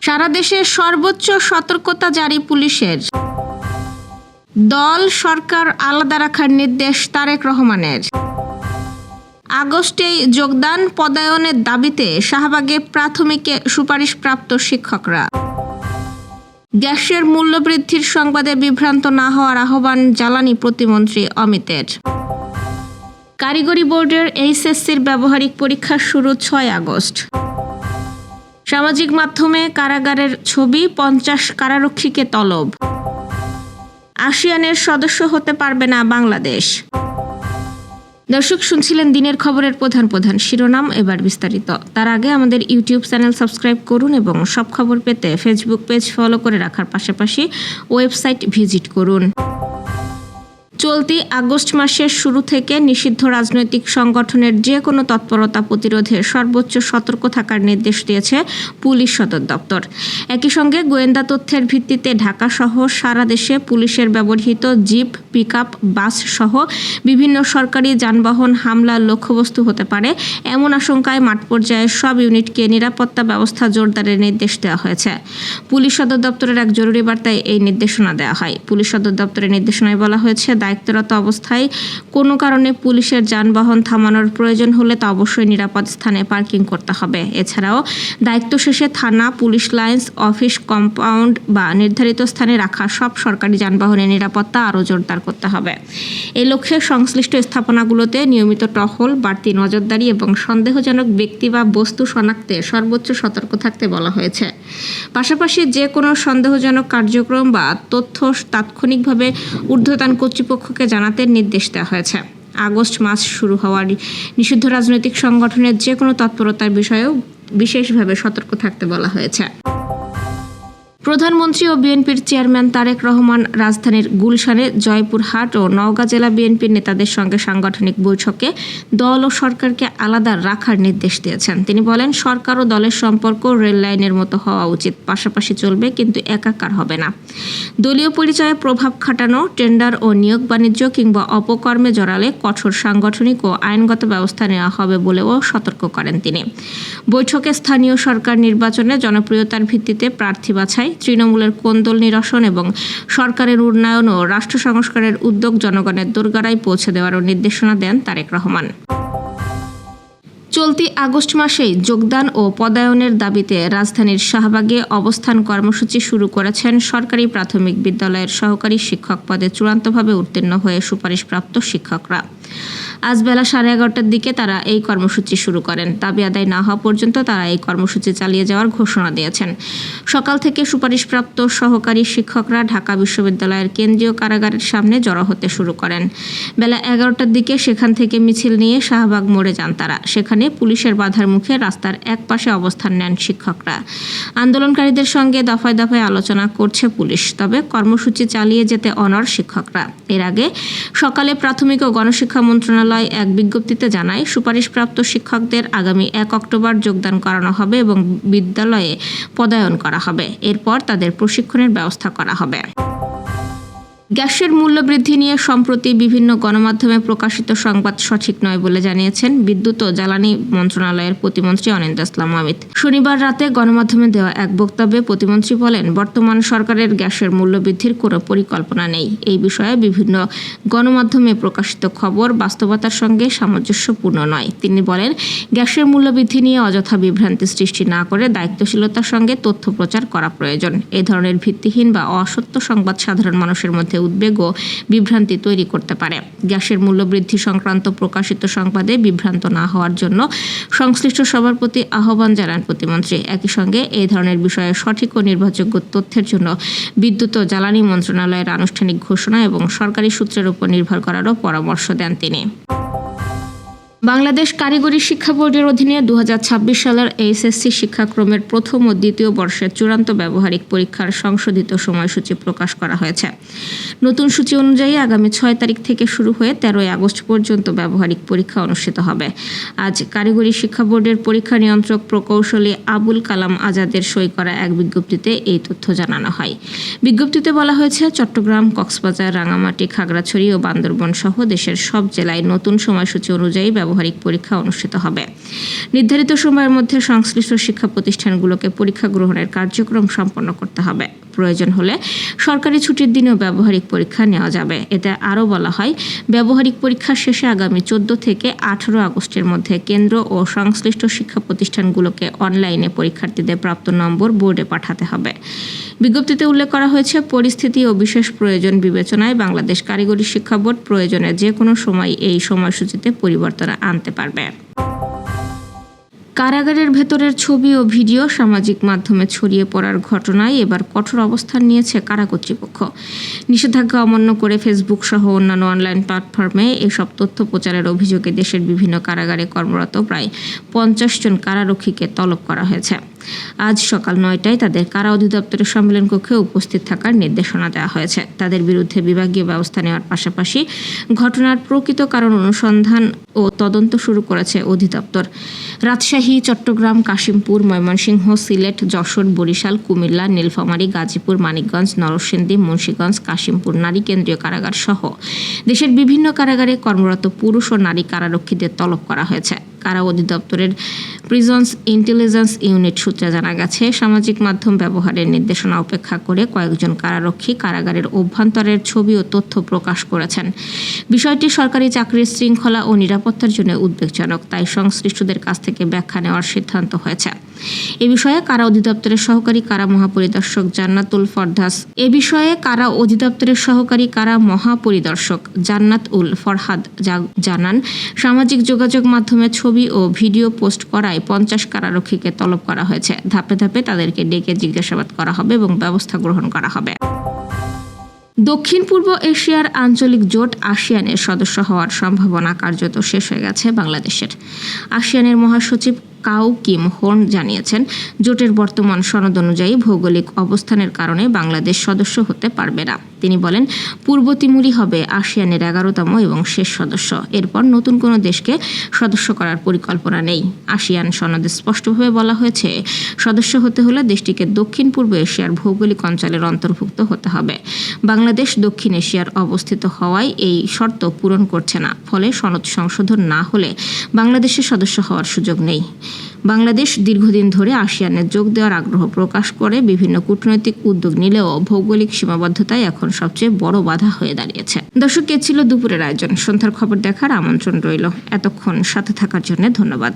সারা দেশে সর্বোচ্চ সতর্কতা জারি পুলিশের। দল সরকার আলাদা রাখার নির্দেশ তারেক রহমানের। আগস্টেই যোগদান পদায়নের দাবিতে শাহবাগে প্রাথমিকে সুপারিশপ্রাপ্ত শিক্ষকরা। গ্যাসের মূল্যবৃদ্ধির সংবাদে বিভ্রান্ত না হওয়ার আহ্বান জ্বালানি প্রতিমন্ত্রী অমিতের। কারিগরি বোর্ডের এইচএসসির ব্যবহারিক পরীক্ষা শুরু 6 আগস্ট। সামাজিক মাধ্যমে কারাগারের ছবি, 50 কারারক্ষীকে তলব। আসিয়ানের সদস্য হতে পারবে না বাংলাদেশ। দর্শক, শুনছিলেন দিনের খবরের প্রধান প্রধান শিরোনাম, এবার বিস্তারিত। তার আগে আমাদের ইউটিউব চ্যানেল সাবস্ক্রাইব করুন এবং সব খবর পেতে ফেসবুক পেজ ফলো করে রাখার পাশাপাশি ওয়েবসাইট ভিজিট করুন। চলতি আগস্ট মাসের শুরু থেকে নিষিদ্ধ রাজনৈতিক সংগঠনের যে কোনো তৎপরতা প্রতিরোধে সর্বোচ্চ সতর্ক থাকার নির্দেশ দিয়েছে পুলিশ সদর দপ্তর। একই সঙ্গে গোয়েন্দা তথ্যের ভিত্তিতে ঢাকাসহ সারা দেশে পুলিশের ব্যবহৃত জিপ, পিকআপ, বাস সহ বিভিন্ন সরকারি যানবাহন হামলার লক্ষ্যবস্তু হতে পারে এমন আশঙ্কায় মাঠ পর্যায়ে সব ইউনিটকে নিরাপত্তা ব্যবস্থা জোরদারের নির্দেশ দেওয়া হয়েছে। পুলিশ সদর দপ্তরের এক জরুরি বার্তায় এই নির্দেশনা দেওয়া হয়। পুলিশ সদর দপ্তরের নির্দেশনায় বলা হয়েছে, দায়িত্বরত অবস্থায় কোনো কারণে পুলিশের যানবাহন থামানোর প্রয়োজন হলে তা অবশ্যই নিরাপদ স্থানে পার্কিং করতে হবে। এছাড়াও দায়িত্ব শেষে থানা, পুলিশ লাইন্স, অফিস কম্পাউন্ড বা নির্ধারিত স্থানে রাখা সব সরকারি যানবাহনের নিরাপত্তা আরও জোরদার করতে হবে। এই লক্ষ্যে সংশ্লিষ্ট স্থাপনাগুলোতে নিয়মিত টহল, বাড়তি নজরদারি এবং সন্দেহজনক ব্যক্তি বা বস্তু শনাক্তে সর্বোচ্চ সতর্ক থাকতে বলা হয়েছে। পাশাপাশি যে কোনো সন্দেহজনক কার্যক্রম বা তথ্য তাৎক্ষণিকভাবে ঊর্ধ্বতন কর্তৃপক্ষকে জানাতে নির্দেশ দেওয়া হয়েছে। আগস্ট মাস শুরু হওয়ার নিষিদ্ধ রাজনৈতিক সংগঠনের যে কোনো তৎপরতার বিষয়েও বিশেষভাবে সতর্ক থাকতে বলা হয়েছে। প্রধানমন্ত্রী ও বিএনপির চেয়ারম্যান তারেক রহমান রাজধানীর গুলশানে জয়পুরহাট ও নওগাঁ জেলা বিএনপির নেতাদের সঙ্গে সাংগঠনিক বৈঠকে দল ও সরকারকে আলাদা রাখার নির্দেশ দিয়েছেন। তিনি বলেন, সরকার ও দলের সম্পর্ক রেল লাইনের মতো হওয়া উচিত, পাশাপাশি চলবে কিন্তু একাকার হবে না। দলীয় পরিচয়ে প্রভাব খাটানো, টেন্ডার ও নিয়োগ বাণিজ্য কিংবা অপকর্মে জড়ালে কঠোর সাংগঠনিক ও আইনগত ব্যবস্থা নেওয়া হবে বলেও সতর্ক করেন তিনি। বৈঠকে স্থানীয় সরকার নির্বাচনে জনপ্রিয়তার ভিত্তিতে প্রার্থী বাছাই, তৃণমূলের কোন্দল নিরসন এবং সরকারের উন্নয়ন ও রাষ্ট্র সংস্কারের উদ্যোগ জনগণের দোরগোড়ায় পৌঁছে দেওয়ারও নির্দেশনা দেন তারেক রহমান। চলতি আগস্ট মাসেই যোগদান ও পদায়নের দাবিতে রাজধানীর শাহবাগে অবস্থান কর্মসূচি শুরু করেছেন সরকারি প্রাথমিক বিদ্যালয়ের সহকারী শিক্ষক পদে চূড়ান্তভাবে উত্তীর্ণ হয়ে সুপারিশপ্রাপ্ত শিক্ষকরা। আজ বেলা 11:30টার দিকে তারা এই কর্মসূচি শুরু করেন। দাবি আদায় না হওয়া পর্যন্ত তারা এই কর্মসূচি চালিয়ে যাওয়ার ঘোষণা দিয়েছেন। সকাল থেকে সুপারিশপ্রাপ্ত সহকারী শিক্ষকরা ঢাকা বিশ্ববিদ্যালয়ের কেন্দ্রীয় কারাগারের সামনে জড়ো হতে শুরু করেন। বেলা 11টার দিকে সেখান থেকে মিছিল নিয়ে শাহবাগ মোড়ে যান তারা। সেখানে পুলিশের বাধার মুখে রাস্তার এক পাশে অবস্থান নেন শিক্ষকরা। আন্দোলনকারীদের সঙ্গে দফায় দফায় আলোচনা করছে পুলিশ, তবে কর্মসূচি চালিয়ে যেতে অনড় শিক্ষকরা। এর আগে সকালে প্রাথমিক ও গণশিক্ষা মন্ত্রণালয় এক বিজ্ঞপ্তিতে জানায়, সুপারিশপ্রাপ্ত শিক্ষকদের আগামী 1 অক্টোবর যোগদান করানো হবে এবং বিদ্যালয়ে পদায়ন করা হবে। এরপর তাদের প্রশিক্ষণের ব্যবস্থা করা হবে। গ্যাসের মূল্যবৃদ্ধি নিয়ে সম্প্রতি বিভিন্ন গণমাধ্যমে প্রকাশিত সংবাদ সঠিক নয় বলে জানিয়েছেন বিদ্যুৎ ও জ্বালানি মন্ত্রণালয়ের প্রতিমন্ত্রী অনিন্দ্য ইসলাম অমিত। শনিবার রাতে গণমাধ্যমে দেওয়া এক বক্তব্যে প্রতিমন্ত্রী বলেন, বর্তমান সরকারের গ্যাসের মূল্যবৃদ্ধির কোনো পরিকল্পনা নেই। এই বিষয়ে বিভিন্ন গণমাধ্যমে প্রকাশিত খবর বাস্তবতার সঙ্গে সামঞ্জস্যপূর্ণ নয়। তিনি বলেন, গ্যাসের মূল্যবৃদ্ধি নিয়ে অযথা বিভ্রান্তি সৃষ্টি না করে দায়িত্বশীলতার সঙ্গে তথ্য প্রচার করা প্রয়োজন। এ ধরনের ভিত্তিহীন বা অসত্য সংবাদ সাধারণ মানুষের মধ্যে উদ্বেগ ও বিভ্রান্তি তৈরি করতে পারে। গ্যাসের মূল্যবৃদ্ধি সংক্রান্ত প্রকাশিত সংবাদে বিভ্রান্ত না হওয়ার জন্য সংশ্লিষ্ট সবার প্রতি আহ্বান জানান প্রতিমন্ত্রী। একই সঙ্গে এই ধরনের বিষয়ে সঠিক ও নির্ভরযোগ্য তথ্যের জন্য বিদ্যুৎ ও জ্বালানি মন্ত্রণালয়ের আনুষ্ঠানিক ঘোষণা এবং সরকারি সূত্রের উপর নির্ভর করারও পরামর্শ দেন তিনি। বাংলাদেশ কারিগরি শিক্ষা বোর্ডের অধীনে 2026 সালের এইচএসসি শিক্ষাক্রমের প্রথম ও দ্বিতীয় বর্ষের চূড়ান্ত ব্যবহারিক পরীক্ষার সংশোধিত সময়সূচি প্রকাশ করা হয়েছে। নতুন সূচি অনুযায়ী আগামী 6 তারিখ থেকে শুরু হয়ে 13 আগস্ট পর্যন্ত ব্যবহারিক পরীক্ষা অনুষ্ঠিত হবে। আজ কারিগরি শিক্ষা বোর্ডের পরীক্ষা নিয়ন্ত্রক প্রকৌশলী আবুল কালাম আজাদের সই করা এক বিজ্ঞপ্তিতে এই তথ্য জানানো হয়। বিজ্ঞপ্তিতে বলা হয়েছে, চট্টগ্রাম, কক্সবাজার, রাঙামাটি, খাগড়াছড়ি ও বান্দরবান সহ দেশের সব জেলায় নতুন সময়সূচি অনুযায়ী ব্যবহারিক পরীক্ষা অনুষ্ঠিত হবে। নির্ধারিত সময়ের মধ্যে সংশ্লিষ্ট শিক্ষা প্রতিষ্ঠানগুলোকে পরীক্ষা গ্রহণের কার্যক্রম সম্পন্ন করতে হবে। প্রয়োজন হলে সরকারি ছুটির দিনেও ব্যবহারিক পরীক্ষা নেওয়া যাবে। এতে আরও বলা হয়, ব্যবহারিক পরীক্ষা শেষে আগামী 14 থেকে 18 আগস্টের মধ্যে কেন্দ্র ও সংশ্লিষ্ট শিক্ষা প্রতিষ্ঠানগুলোকে অনলাইনে পরীক্ষার্থীদের প্রাপ্ত নম্বর বোর্ডে পাঠাতে হবে। বিজ্ঞপ্তিতে উল্লেখ করা হয়েছে, পরিস্থিতি ও বিশেষ প্রয়োজন বিবেচনায় বাংলাদেশ কারিগরি শিক্ষা বোর্ড প্রয়োজনে যে কোনো সময় এই সময়সূচিতে পরিবর্তন আনতে পারবে। কারাগারের ভেতরের ছবি ও ভিডিও সামাজিক মাধ্যমে ছড়িয়ে পড়ার ঘটনায় এবার কঠোর অবস্থান নিয়েছে কারা কর্তৃপক্ষ। নিষেধাজ্ঞা অমান্য করে ফেসবুক সহ অন্যান্য অনলাইন প্ল্যাটফর্মে এসব তথ্য প্রচারের অভিযোগে দেশের বিভিন্ন কারাগারে কর্মরত প্রায় 50 জন কারারক্ষীকে তলব করা হয়েছে। আজ সকাল 9টায় তাদের কারা অধিদপ্তরের সম্মেলন কক্ষে উপস্থিত থাকার নির্দেশনা দেওয়া হয়েছে। তাদের বিরুদ্ধে বিভাগীয় ব্যবস্থা নেওয়ার পাশাপাশি ঘটনার প্রকৃত কারণ অনুসন্ধান ও তদন্ত শুরু করেছে অধিদপ্তর। রাজশাহী, চট্টগ্রাম, কাশিমপুর, ময়মনসিংহ, সিলেট, যশোর, বরিশাল, কুমিল্লা, নীলফামারী, গাজীপুর, মানিকগঞ্জ, নরসিংদী, মুন্সিগঞ্জ, কাশিমপুর নারী কেন্দ্রীয় কারাগার সহ দেশের বিভিন্ন কারাগারে কর্মরত পুরুষ ও নারী কারারক্ষীদের তলব করা হয়েছে। কারা অধিদপ্তরের প্রিজনস ইন্টেলিজেন্স ইউনিট সূত্রে জানা গেছে, সামাজিক মাধ্যম ব্যবহারের নির্দেশনা উপেক্ষা করে কয়েকজন কারারক্ষী কারাগারের অভ্যন্তরের ছবি ও তথ্য প্রকাশ করেছেন। বিষয়টি সরকারি চাকরির শৃঙ্খলা ও নিরাপত্তার জন্য উদ্বেগজনক, তাই সংশ্লিষ্টদের কাছ থেকে ব্যাখ্যা নেওয়ার সিদ্ধান্ত হয়েছে। এ বিষয়ে কারা অধিদপ্তরের সহকারী কারা মহাপরিদর্শক জান্নাতুল ফরহাদ জানান, সামাজিক যোগাযোগ মাধ্যমে ছবি ও ভিডিও পোস্ট করায় 50 কারারক্ষীকে তলব করা হয়েছে। ধাপে ধাপে তাদেরকে ডেকে জিজ্ঞাসাবাদ করা হবে এবং ব্যবস্থা গ্রহণ করা হবে। দক্ষিণ পূর্ব এশিয়ার আঞ্চলিক জোট আসিয়ানের সদস্য হওয়ার সম্ভাবনা কার্যত শেষ হয়ে গেছে বাংলাদেশের। আসিয়ানের মহাসচিব কাউ কিম হোর্ন জানিয়েছেন, জোটের বর্তমান সনদ অনুযায়ী ভৌগোলিক অবস্থানের কারণে বাংলাদেশ সদস্য হতে পারবে না। তিনি বলেন, পূর্ব তিমুরই হবে আসিয়ানের 11তম এবং শেষ সদস্য। এরপর নতুন কোনো দেশকে সদস্য করার পরিকল্পনা নেই। আসিয়ান সনদে স্পষ্টভাবে বলা হয়েছে, সদস্য হতে হলে দেশটিকে দক্ষিণ পূর্ব এশিয়ার ভৌগোলিক অঞ্চলের অন্তর্ভুক্ত হতে হবে। বাংলাদেশ দক্ষিণ এশিয়ার অবস্থিত হওয়ায় এই শর্ত পূরণ করছে না, ফলে সনদ সংশোধন না হলে বাংলাদেশের সদস্য হওয়ার সুযোগ নেই। বাংলাদেশ দীর্ঘদিন ধরে আসিয়ানে যোগ দেওয়ার আগ্রহ প্রকাশ করে বিভিন্ন কূটনৈতিক উদ্যোগ নিলেও ভৌগোলিক সীমাবদ্ধতাই এখন সবচেয়ে বড় বাধা হয়ে দাঁড়িয়েছে। দর্শক, এ ছিল দুপুরের আয়োজন। সন্ধ্যার খবর দেখার আমন্ত্রণ রইল। এতক্ষণ সাথে থাকার জন্য ধন্যবাদ।